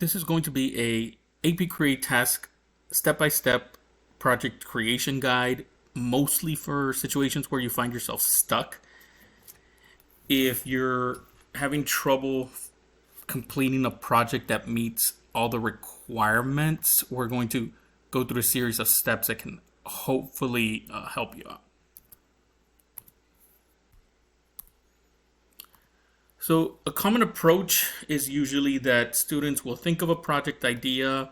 This is going to be a AP Create task step-by-step project creation guide, mostly for situations where you find yourself stuck. If you're having trouble completing a project that meets all the requirements, we're going to go through a series of steps that can hopefully help you out. So a common approach is usually that students will think of a project idea,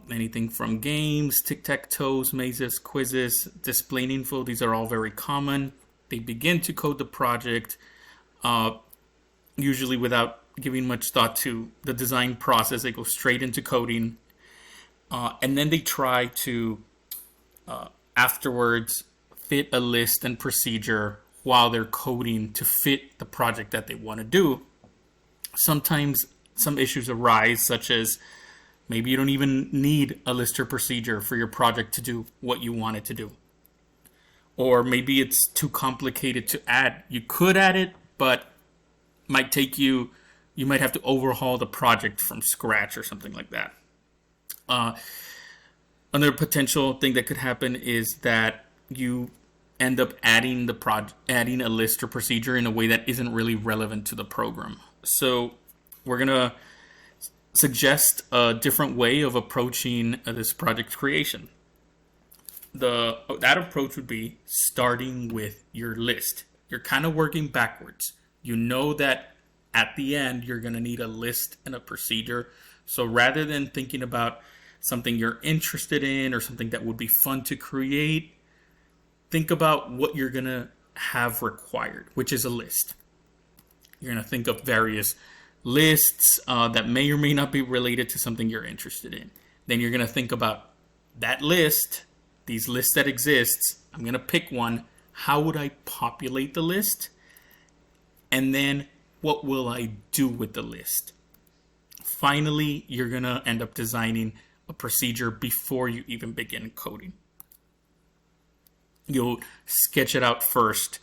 anything from games, tic-tac-toes, mazes, quizzes, display info. These are all very common. They begin to code the project, usually without giving much thought to the design process. They go straight into coding, and then they try to afterwards fit a list and procedure while they're coding to fit the project that they want to do. Sometimes some issues arise, such as maybe you don't even need a list or procedure for your project to do what you want it to do. Or maybe it's too complicated to add. You could add it, but you might have to overhaul the project from scratch or something like that. Another potential thing that could happen is that you end up adding a list or procedure in a way that isn't really relevant to the program. So we're gonna suggest a different way of approaching this project creation. That approach would be starting with your list. You're kind of working backwards. You know that at the end you're gonna need a list and a procedure. So rather than thinking about something you're interested in or something that would be fun to create, think about what you're going to have required, which is a list. You're going to think of various lists that may or may not be related to something you're interested in. Then you're going to think about that list, these lists that exist. I'm going to pick one. How would I populate the list? And then what will I do with the list? Finally, you're going to end up designing a procedure before you even begin coding. You'll sketch it out first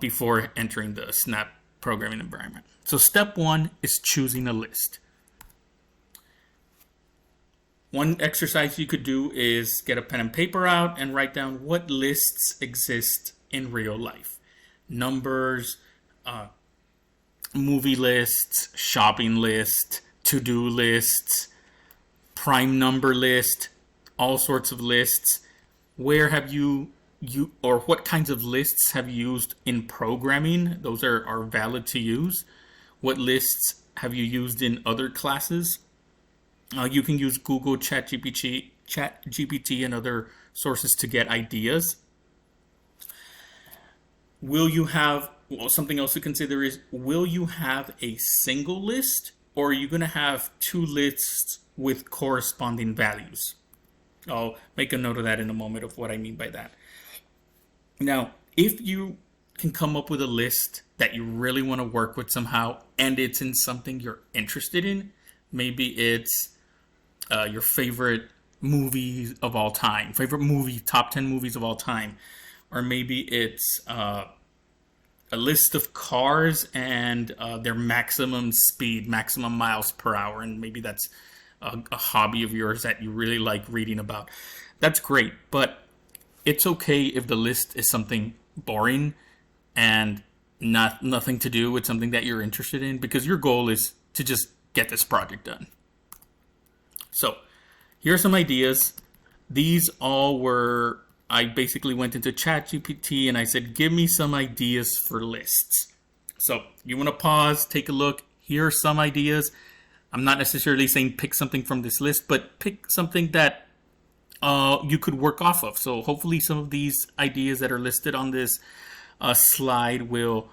before entering the Snap programming environment. So step one is choosing a list. One exercise you could do is get a pen and paper out and write down what lists exist in real life. Numbers, movie lists, shopping lists, to-do lists, prime number list, all sorts of lists. Where have you or what kinds of lists have you used in programming? Those are valid to use. What lists have you used in other classes? You can use Google, ChatGPT, and other sources to get ideas. Something else to consider is, will you have a single list, or are you going to have two lists with corresponding values? I'll make a note of that in a moment of what I mean by that. Now, if you can come up with a list that you really want to work with somehow, and it's in something you're interested in, maybe it's your favorite movies of all time, top 10 movies of all time, or maybe it's a list of cars and their maximum speed, maximum miles per hour, and maybe that's a hobby of yours that you really like reading about. That's great, but it's okay if the list is something boring and nothing to do with something that you're interested in, because your goal is to just get this project done. So here are some ideas. These all were, I basically went into ChatGPT and I said, give me some ideas for lists. So you want to pause, take a look. Here are some ideas. I'm not necessarily saying pick something from this list, but pick something that you could work off of. So hopefully some of these ideas that are listed on this slide will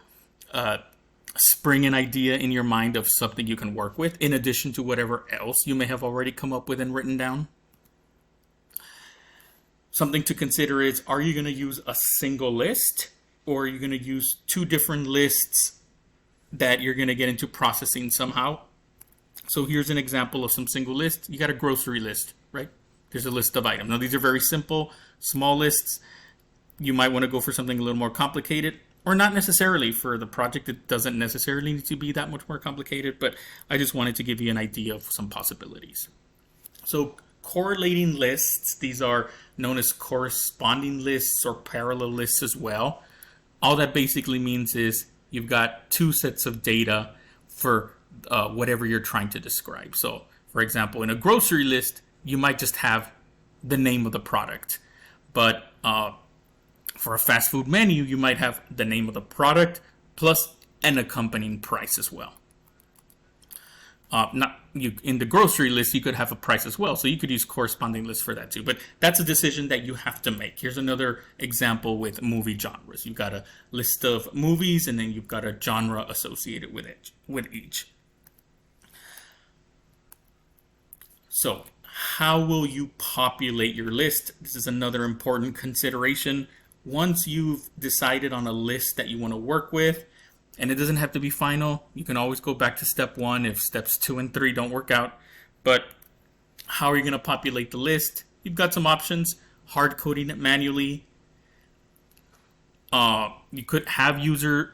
spring an idea in your mind of something you can work with, in addition to whatever else you may have already come up with and written down. Something to consider is, are you going to use a single list, or are you going to use two different lists that you're going to get into processing somehow? So here's an example of some single lists. You got a grocery list, right? There's a list of items. Now, these are very simple, small lists. You might want to go for something a little more complicated. or not necessarily for the project. It doesn't necessarily need to be that much more complicated, but I just wanted to give you an idea of some possibilities. So correlating lists, these are known as corresponding lists or parallel lists as well. All that basically means is you've got two sets of data for whatever you're trying to describe. So, for example, in a grocery list, you might just have the name of the product. But for a fast food menu, you might have the name of the product plus an accompanying price as well. In the grocery list, you could have a price as well, so you could use corresponding lists for that too. But that's a decision that you have to make. Here's another example with movie genres. You've got a list of movies, and then you've got a genre associated with each. So, how will you populate your list? This is another important consideration. Once you've decided on a list that you want to work with, and it doesn't have to be final, you can always go back to step 1 if steps 2 and 3 don't work out. But how are you going to populate the list? You've got some options. Hard coding it manually. You could have users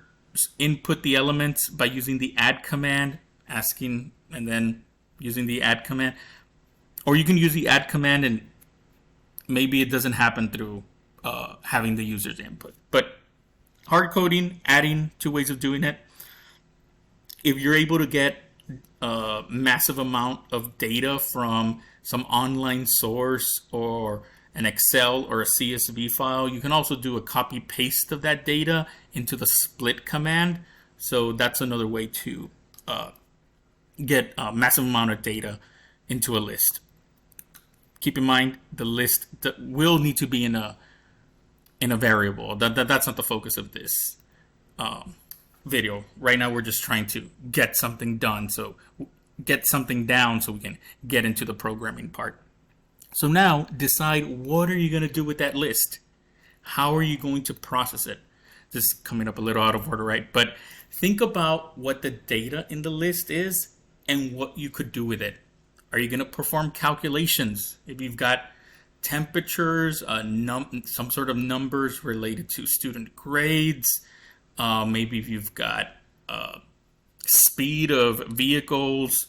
input the elements by using the add command, asking and then using the add command. Or you can use the add command and maybe it doesn't happen through having the user's input. But hard coding, adding, 2 ways of doing it. If you're able to get a massive amount of data from some online source or an Excel or a CSV file, you can also do a copy paste of that data into the split command. So that's another way to get a massive amount of data into a list. Keep in mind the list that will need to be in a variable. That's not the focus of this video. Right now we're just trying to get something done, so get something down so we can get into the programming part. So now decide, what are you going to do with that list? How are you going to process it? This is coming up a little out of order, right? But think about what the data in the list is and what you could do with it. Are you going to perform calculations? If you've got temperatures, some sort of numbers related to student grades, maybe if you've got speed of vehicles,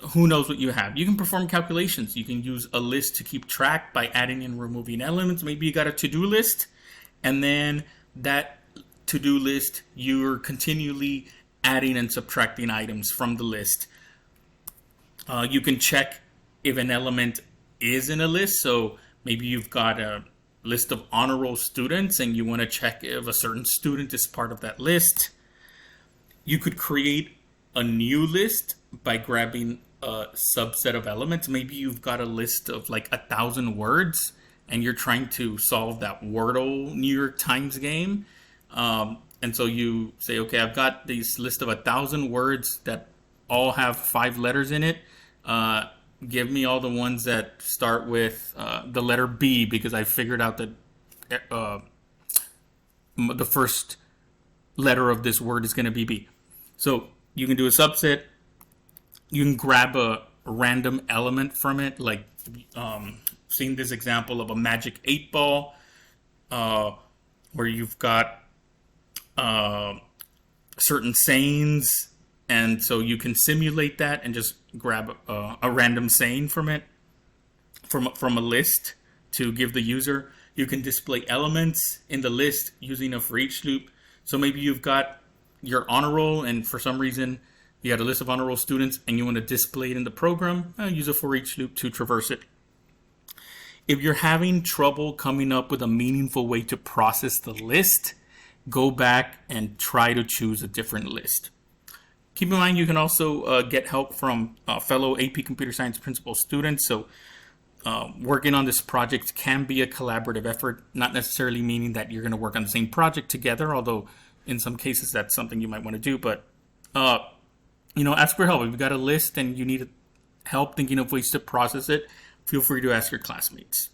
who knows what you have. You can perform calculations. You can use a list to keep track by adding and removing elements. Maybe you got a to-do list, and then that to-do list, you're continually adding and subtracting items from the list. You can check if an element is in a list. So maybe you've got a list of honor roll students and you want to check if a certain student is part of that list. You could create a new list by grabbing a subset of elements. Maybe you've got a list of like 1,000 words and you're trying to solve that Wordle New York Times game. And so you say, okay, I've got this list of 1,000 words that all have 5 letters in it. Give me all the ones that start with the letter B, because I figured out that the first letter of this word is going to be B. So you can do a subset. You can grab a random element from it, like seen this example of a magic 8-ball, where you've got certain sayings. And so you can simulate that and just grab a random saying from it, from a list to give the user. You can display elements in the list using a for each loop. So maybe you've got your honor roll, and for some reason you got a list of honor roll students and you want to display it in the program. Use a for each loop to traverse it. If you're having trouble coming up with a meaningful way to process the list, go back and try to choose a different list. Keep in mind, you can also get help from fellow AP Computer Science principal students. So working on this project can be a collaborative effort, not necessarily meaning that you're going to work on the same project together, although in some cases that's something you might want to do. But, ask for help. If you've got a list and you need help thinking of ways to process it, feel free to ask your classmates.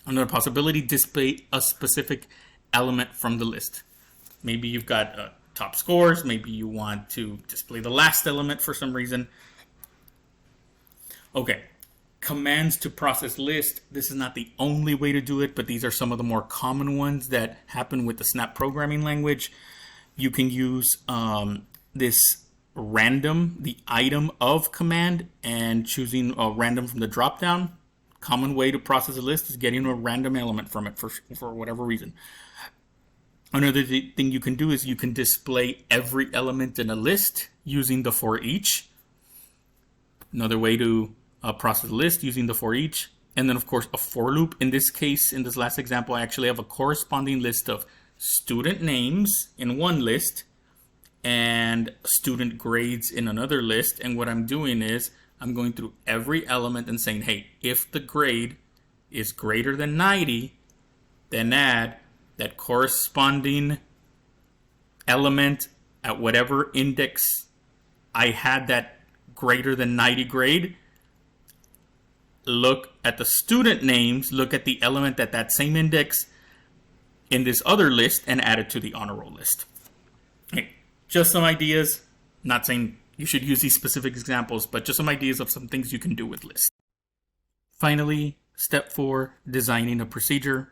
Another possibility, display a specific element from the list. Maybe you've got top scores. Maybe you want to display the last element for some reason. Okay, commands to process list. This is not the only way to do it, but these are some of the more common ones that happen with the Snap programming language. You can use this random, the item of command, and choosing a random from the drop down. Common way to process a list is getting a random element from it for whatever reason. Another thing you can do is you can display every element in a list using the for each. Another way to process a list using the for each. And then, of course, a for loop. In this case, in this last example, I actually have a corresponding list of student names in one list and student grades in another list. And what I'm doing is I'm going through every element and saying, hey, if the grade is greater than 90, then add that corresponding element at whatever index I had that greater than 90 grade. Look at the student names, look at the element at that same index in this other list and add it to the honor roll list. Okay, just some ideas, not saying you should use these specific examples, but just some ideas of some things you can do with lists. Finally, step 4, designing a procedure.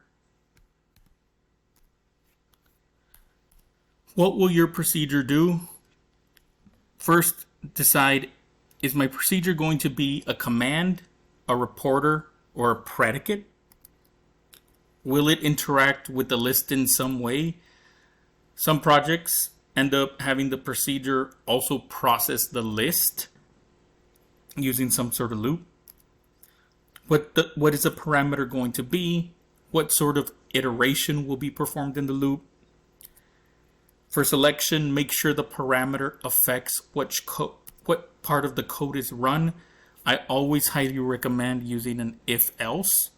What will your procedure do? First, decide, is my procedure going to be a command, a reporter, or a predicate? Will it interact with the list in some way? Some projects end up having the procedure also process the list using some sort of loop. What is a parameter going to be? What sort of iteration will be performed in the loop? For selection, make sure the parameter affects what part of the code is run. I always highly recommend using an if-else,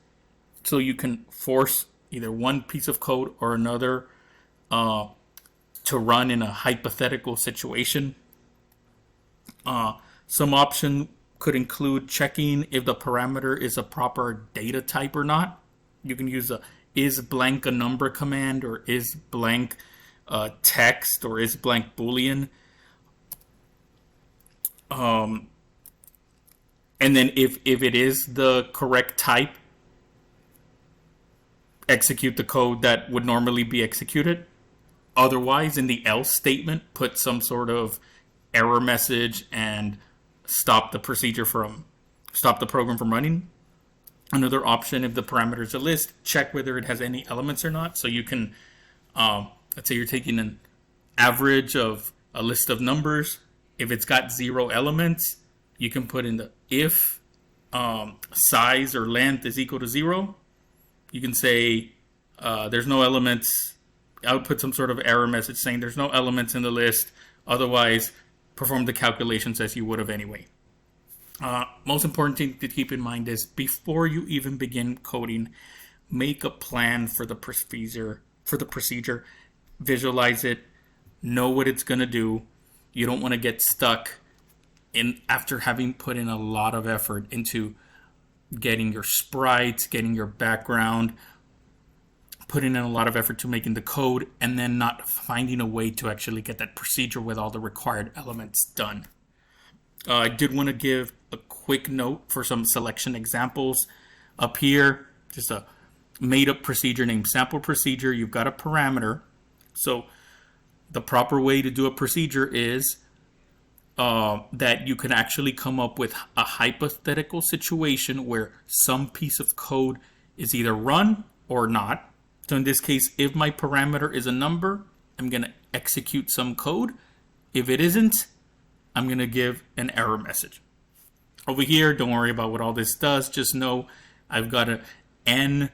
so you can force either one piece of code or another to run in a hypothetical situation. Some option could include checking if the parameter is a proper data type or not. You can use a is blank a number command, or is blank text, or is blank boolean. And then if it is the correct type, execute the code that would normally be executed. Otherwise, in the else statement, put some sort of error message and stop the program from running. Another option, if the parameter is a list, check whether it has any elements or not. So you can, let's say you're taking an average of a list of numbers. If it's got 0 elements, you can put in the if size or length is equal to 0. You can say there's no elements. I would put some sort of error message saying there's no elements in the list. Otherwise, perform the calculations as you would have anyway. Most important thing to keep in mind is before you even begin coding, make a plan for the procedure. Visualize it. Know what it's going to do. You don't want to get stuck in after having put in a lot of effort into getting your sprites, getting your background, putting in a lot of effort to making the code, and then not finding a way to actually get that procedure with all the required elements done. I did want to give a quick note for some selection examples. Up here, just a made-up procedure named sample procedure. You've got a parameter. So the proper way to do a procedure is that you can actually come up with a hypothetical situation where some piece of code is either run or not. So in this case, if my parameter is a number, I'm going to execute some code. If it isn't, I'm going to give an error message. Over here, don't worry about what all this does. Just know I've got an n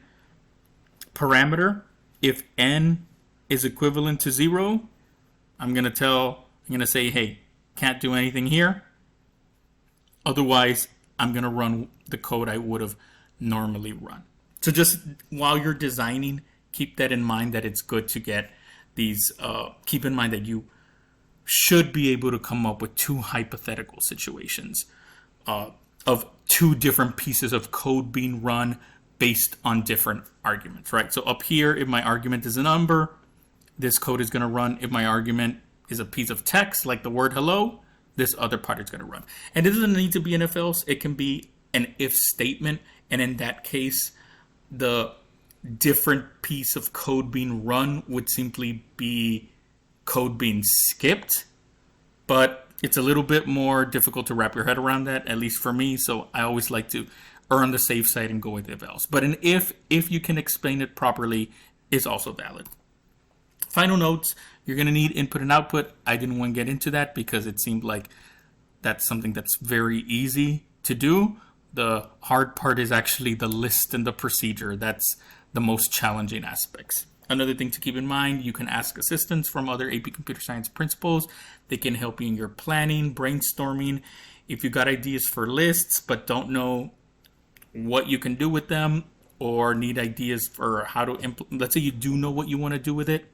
parameter. If n is equivalent to 0, I'm going to say, hey, can't do anything here. Otherwise, I'm going to run the code I would have normally run. So just while you're designing, keep that in mind, that it's good to get these, keep in mind that you should be able to come up with 2 hypothetical situations of 2 different pieces of code being run based on different arguments, right? So up here, if my argument is a number, this code is going to run. If my argument is a piece of text, like the word hello, this other part is going to run. And it doesn't need to be an if-else. It can be an if statement, and in that case, the different piece of code being run would simply be code being skipped. But it's a little bit more difficult to wrap your head around that, at least for me. So I always like to err on the safe side and go with if else. But an if you can explain it properly, is also valid. Final notes, you're going to need input and output. I didn't want to get into that because it seemed like that's something that's very easy to do. The hard part is actually the list and the procedure. That's the most challenging aspects. Another thing to keep in mind, you can ask assistance from other AP Computer Science principals. They can help you in your planning, brainstorming. If you got ideas for lists but don't know what you can do with them, or need ideas for how to implement, let's say you do know what you want to do with it.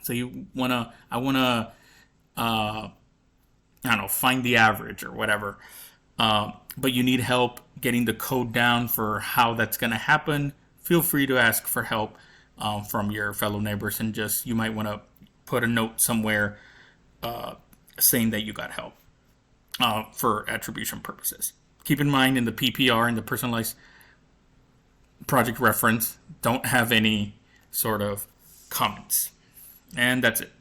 So I don't know, find the average or whatever. But you need help getting the code down for how that's going to happen. Feel free to ask for help from your fellow neighbors, and you might want to put a note somewhere saying that you got help for attribution purposes. Keep in mind, in the PPR and the personalized project reference, don't have any sort of comments. And that's it.